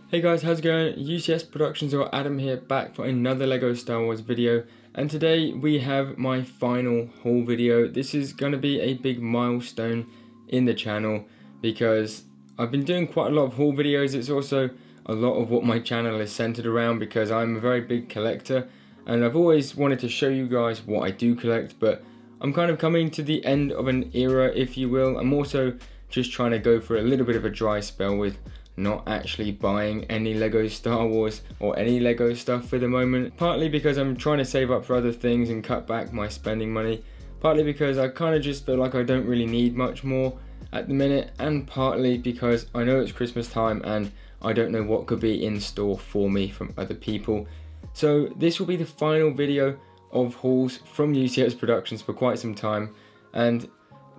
Hey guys, how's it going? UCS Productions or Adam here, back for another LEGO Star Wars video, and today we have my final haul video. This is going to be a big milestone in the channel because I've been doing quite a lot of haul videos. It's also a lot of what my channel is centered around because I'm a very big collector and I've always wanted to show you guys what I do collect, but I'm kind of coming to the end of an era, if you will. I'm also just trying to go for a little bit of a dry spell with not actually buying any LEGO Star Wars or any LEGO stuff for the moment, partly because I'm trying to save up for other things and cut back my spending money, partly because I kind of just feel like I don't really need much more at the minute, and partly because I know it's Christmas time and I don't know what could be in store for me from other people. So this will be the final video of hauls from UCS Productions for quite some time, and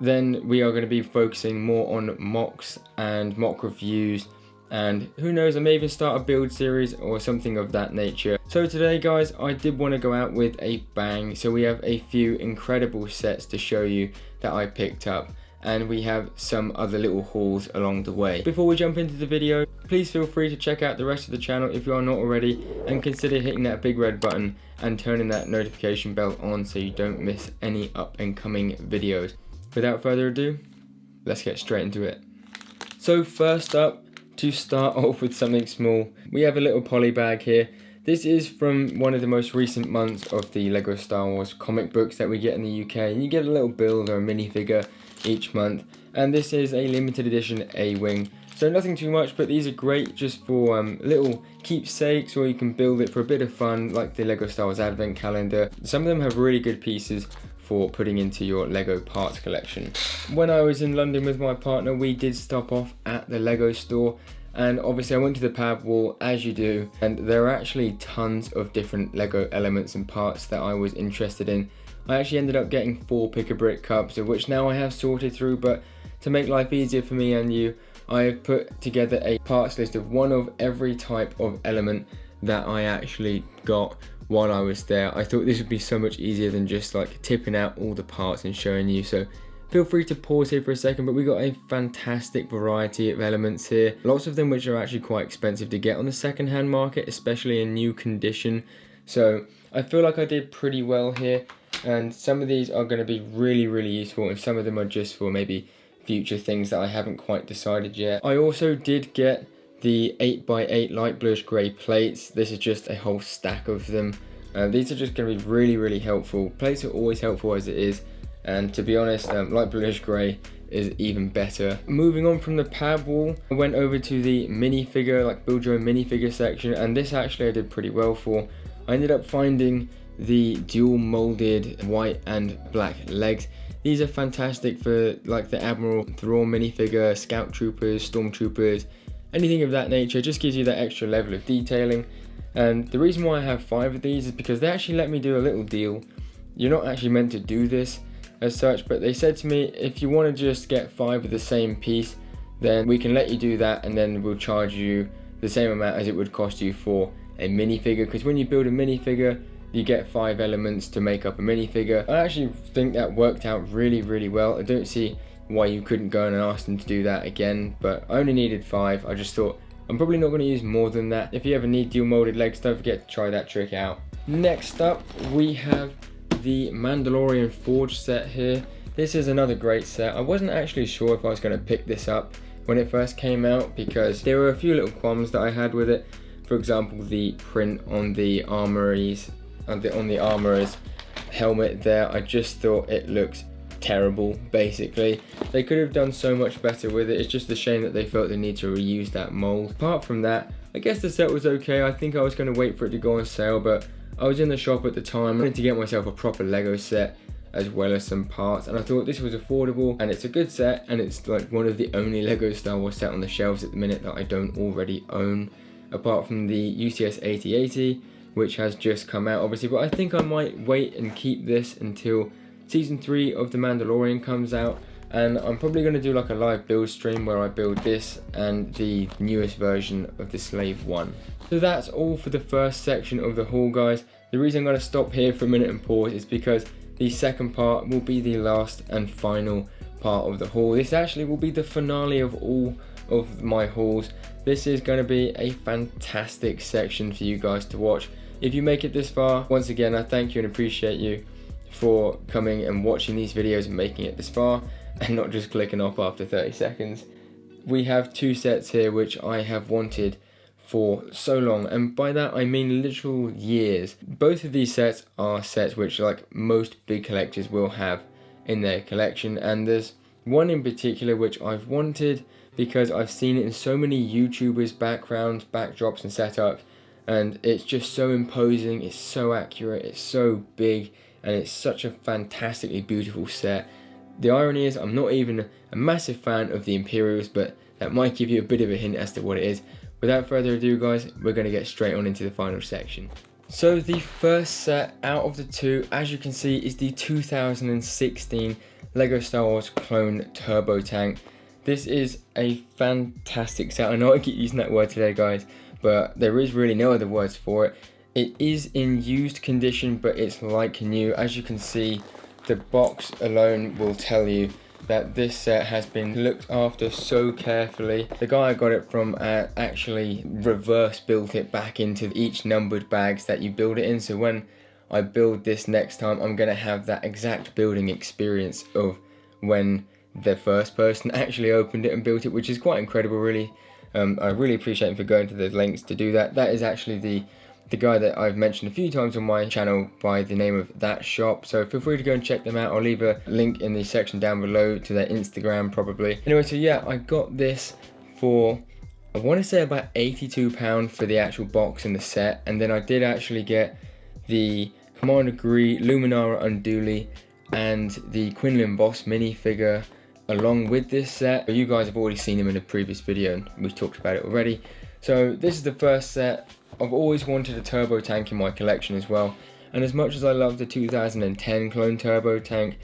then we are going to be focusing more on mocks and mock reviews, and who knows, I may even start a build series or something of that nature. So today guys, I did want to go out with a bang. So we have a few incredible sets to show you that I picked up, and we have some other little hauls along the way. Before we jump into the video, please feel free to check out the rest of the channel if you are not already, and consider hitting that big red button and turning that notification bell on so you don't miss any up and coming videos. Without further ado, let's get straight into it. So first up, to start off with something small, we have a little poly bag here. This is from one of the most recent months of the LEGO Star Wars comic books that we get in the UK, and you get a little build or a minifigure each month, and this is a limited edition A-Wing. So nothing too much, but these are great just for little keepsakes, or you can build it for a bit of fun, like the LEGO Star Wars Advent Calendar. Some of them have really good pieces for putting into your LEGO parts collection. When I was in London with my partner, we did stop off at the LEGO store, and obviously I went to the pad wall as you do, and there are actually tons of different LEGO elements and parts that I was interested in. I actually ended up getting 4 pick-a-brick cups, of which now I have sorted through, but to make life easier for me and you, I have put together a parts list of one of every type of element that I actually got while I was there. I thought this would be so much easier than just like tipping out all the parts and showing you, so feel free to pause here for a second. But we got a fantastic variety of elements here, lots of them which are actually quite expensive to get on the second-hand market, especially in new condition. So I feel like I did pretty well here, and some of these are going to be really useful, and some of them are just for maybe future things that I haven't quite decided yet. I also did get the 8x8 light bluish grey plates. This is just a whole stack of them. These are just going to be really helpful. Plates are always helpful as it is, and to be honest, light bluish grey is even better. Moving on from the pad wall, I went over to the minifigure, like build your own minifigure section, and this actually I did pretty well for. I ended up finding the dual molded white and black legs. These are fantastic for like the Admiral Thrawn minifigure, Scout Troopers, Stormtroopers, anything of that nature. Just gives you that extra level of detailing. And the reason why I have 5 of these is because they actually let me do a little deal. You're not actually meant to do this as such, but they said to me, if you want to just get 5 of the same piece, then we can let you do that, and then we'll charge you the same amount as it would cost you for a minifigure. Because when you build a minifigure, you get 5 elements to make up a minifigure. I actually think that worked out really well. I don't see why you couldn't go and ask them to do that again, but I only needed 5. I just thought I'm probably not going to use more than that. If you ever need dual molded legs, don't forget to try that trick out. Next up, we have the Mandalorian Forge set here. This is another great set. I wasn't actually sure if I was going to pick this up when it first came out because there were a few little qualms that I had with it. For example, the print on the armorer's helmet there, I just thought it looks terrible. Basically, they could have done so much better with it. It's just a shame that they felt the need to reuse that mold. Apart from that, I guess the set was okay. I think I was going to wait for it to go on sale, but I was in the shop at the time. I wanted to get myself a proper Lego set as well as some parts, and I thought this was affordable, and it's a good set, and it's like one of the only Lego Star Wars set on the shelves at the minute that I don't already own, apart from the UCS 8080, which has just come out obviously. But I think I might wait and keep this until season 3 of The Mandalorian comes out, and I'm probably going to do like a live build stream where I build this and the newest version of the Slave 1. So that's all for the first section of the haul, guys. The reason I'm going to stop here for a minute and pause is because the second part will be the last and final part of the haul. This actually will be the finale of all of my hauls, this is going to be a fantastic section for you guys to watch. If you make it this far, once again I thank you and appreciate you for coming and watching these videos and making it this far and not just clicking off after 30 seconds. We have two sets here which I have wanted for so long, and by that I mean literal years. Both of these sets are sets which like most big collectors will have in their collection, and there's one in particular which I've wanted because I've seen it in so many YouTubers' backgrounds, backdrops and setups, and it's just so imposing, it's so accurate, it's so big, and it's such a fantastically beautiful set. The irony is I'm not even a massive fan of the Imperials, but that might give you a bit of a hint as to what it is. Without further ado guys, we're going to get straight on into the final section. So the first set out of the two, as you can see, is the 2016 LEGO Star Wars Clone Turbo Tank. This is a fantastic set. I know I keep using that word today guys, but there is really no other words for it. It is in used condition, but it's like new. As you can see, the box alone will tell you that this set has been looked after so carefully. The guy I got it from actually reverse built it back into each numbered bags that you build it in, so when I build this next time I'm going to have that exact building experience of when the first person actually opened it and built it, which is quite incredible really. I really appreciate him for going to the lengths to do that. That is actually the guy that I've mentioned a few times on my channel by the name of That Shop, so feel free to go and check them out. I'll leave a link in the section down below to their Instagram probably. Anyway, so yeah, I got this for, I want to say about £82 for the actual box and the set, and then I did actually get the Commander Gree, Luminara Unduli and the Quinlan Boss minifigure along with this set. You guys have already seen them in a previous video and we've talked about it already. So this is the first set. I've always wanted a turbo tank in my collection as well, and as much as I love the 2010 Clone Turbo Tank,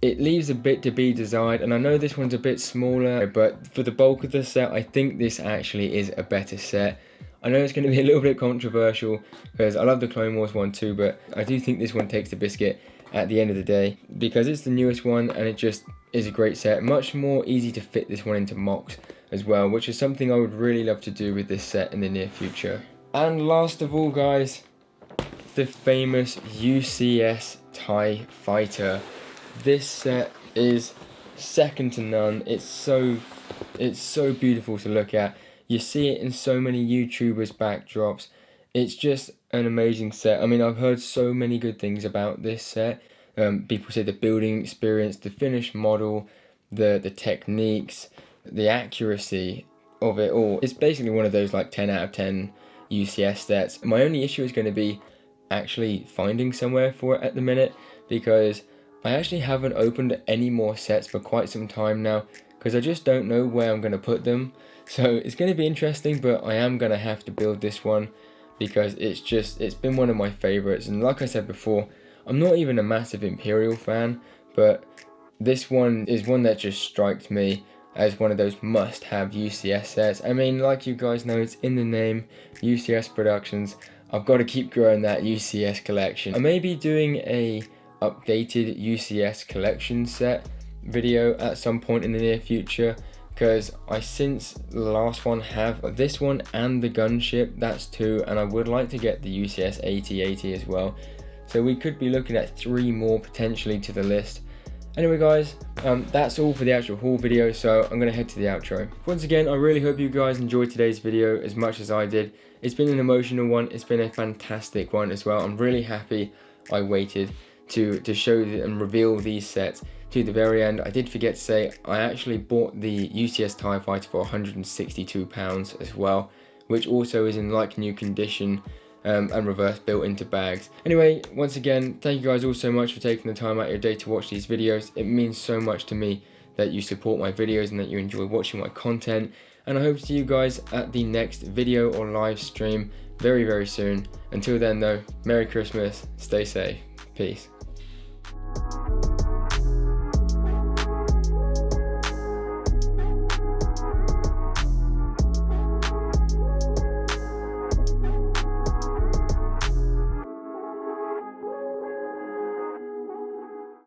it leaves a bit to be desired, and I know this one's a bit smaller, but for the bulk of the set I think this actually is a better set. I know it's going to be a little bit controversial because I love the Clone Wars one too, but I do think this one takes the biscuit at the end of the day because it's the newest one and it just is a great set. Much more easy to fit this one into mocks as well, which is something I would really love to do with this set in the near future. And last of all guys, the famous UCS TIE Fighter. This set is second to none. It's so beautiful to look at. You see it in so many YouTubers' backdrops. It's just an amazing set. I mean, I've heard so many good things about this set. People say the building experience, the finished model, the techniques, the accuracy of it all. It's basically one of those like 10 out of 10 UCS sets. My only issue is going to be actually finding somewhere for it at the minute, because I actually haven't opened any more sets for quite some time now because I just don't know where I'm going to put them. So it's going to be interesting, but I am going to have to build this one because it's been one of my favorites. And like I said before, I'm not even a massive Imperial fan, but this one is one that just strikes me as one of those must-have UCS sets. I mean, like you guys know, it's in the name, UCS Productions. I've got to keep growing that UCS collection. I may be doing a updated UCS collection set video at some point in the near future, because I, since the last one, have this one and the gunship, that's two, and I would like to get the UCS AT-AT as well. So we could be looking at 3 more potentially to the list. Anyway guys, that's all for the actual haul video, so I'm going to head to the outro. Once again, I really hope you guys enjoyed today's video as much as I did. It's been an emotional one, it's been a fantastic one as well. I'm really happy I waited to show and reveal these sets to the very end. I did forget to say, I actually bought the UCS TIE Fighter for £162 as well, which also is in like new condition. And reverse built into bags. Anyway, once again, thank you guys all so much for taking the time out of your day to watch these videos. It means so much to me that you support my videos and that you enjoy watching my content. And I hope to see you guys at the next video or live stream very, very soon. Until then though, Merry Christmas, stay safe, peace.